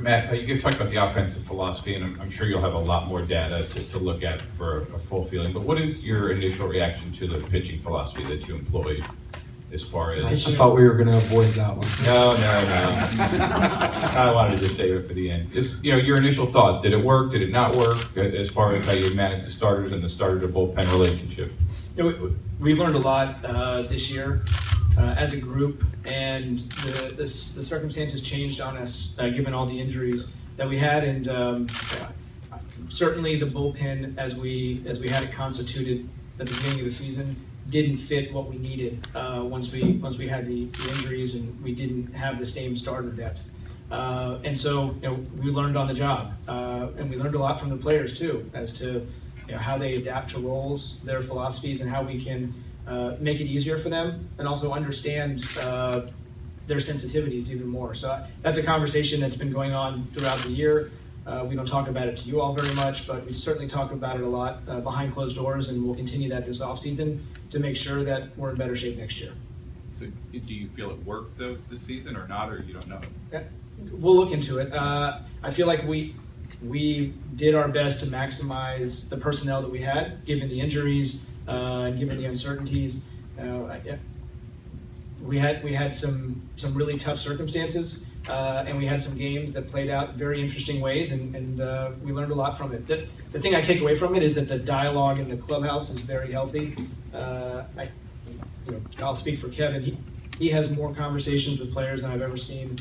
Matt, you guys talked about the offensive philosophy, and I'm sure you'll have a lot more data to look at for a full feeling, but what is your initial reaction to the pitching philosophy that you employed as far as... I thought we were going to avoid that one. No. I wanted to just save it for the end. Just, your initial thoughts. Did it work? Did it not work? As far as how you manage the starters and the starter to bullpen relationship? We've learned a lot this year as a group, and the circumstances changed on us given all the injuries that we had, and certainly the bullpen as we had it constituted at the beginning of the season didn't fit what we needed once we had the injuries and we didn't have the same starter depth. And so we learned on the job, and we learned a lot from the players too as to how they adapt to roles, their philosophies, and how we can make it easier for them, and also understand their sensitivities even more. So that's a conversation that's been going on throughout the year. We don't talk about it to you all very much, but we certainly talk about it a lot behind closed doors, and we'll continue that this offseason to make sure that we're in better shape next year. So do you feel it worked though this season or not, or you don't know? Yeah, we'll look into it. I feel like we did our best to maximize the personnel that we had, given the injuries, given the uncertainties. We had some really tough circumstances, and we had some games that played out very interesting ways, and we learned a lot from it. The thing I take away from it is that the dialogue in the clubhouse is very healthy. I'll speak for Kevin. He has more conversations with players than I've ever seen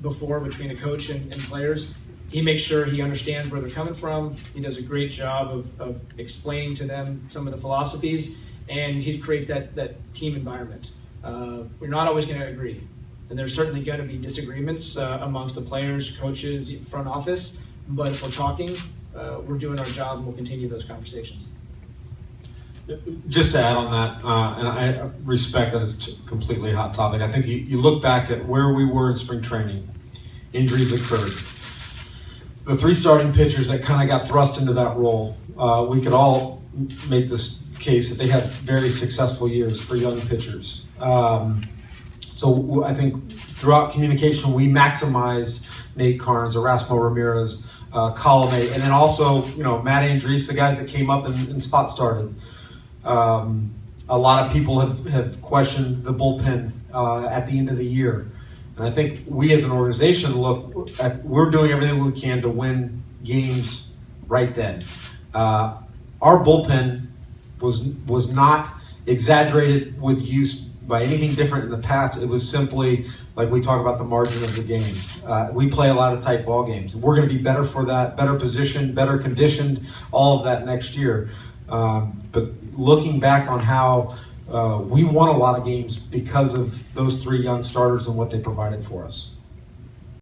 before between a coach and players. He makes sure he understands where they're coming from. He does a great job of explaining to them some of the philosophies, and he creates that team environment. We're not always going to agree, and there's certainly going to be disagreements amongst the players, coaches, front office, but if we're talking, we're doing our job, and we'll continue those conversations. Just to add on that, and I respect that it's a completely hot topic, I think you look back at where we were in spring training, injuries occurred. The three starting pitchers that kind of got thrust into that role, we could all make this case that they had very successful years for young pitchers. So I think throughout communication, we maximized Nate Carnes, Erasmo Ramirez, Colonnade, and then also, Matt Andrees, the guys that came up and spot started. A lot of people have questioned the bullpen at the end of the year. And I think we as an organization we're doing everything we can to win games right then. Our bullpen was not exaggerated with use by anything different in the past. It was simply like we talk about the margin of the games. We play a lot of tight ball games. We're going to be better for that, better positioned, better conditioned, all of that next year. But looking back on how we won a lot of games because of those three young starters and what they provided for us.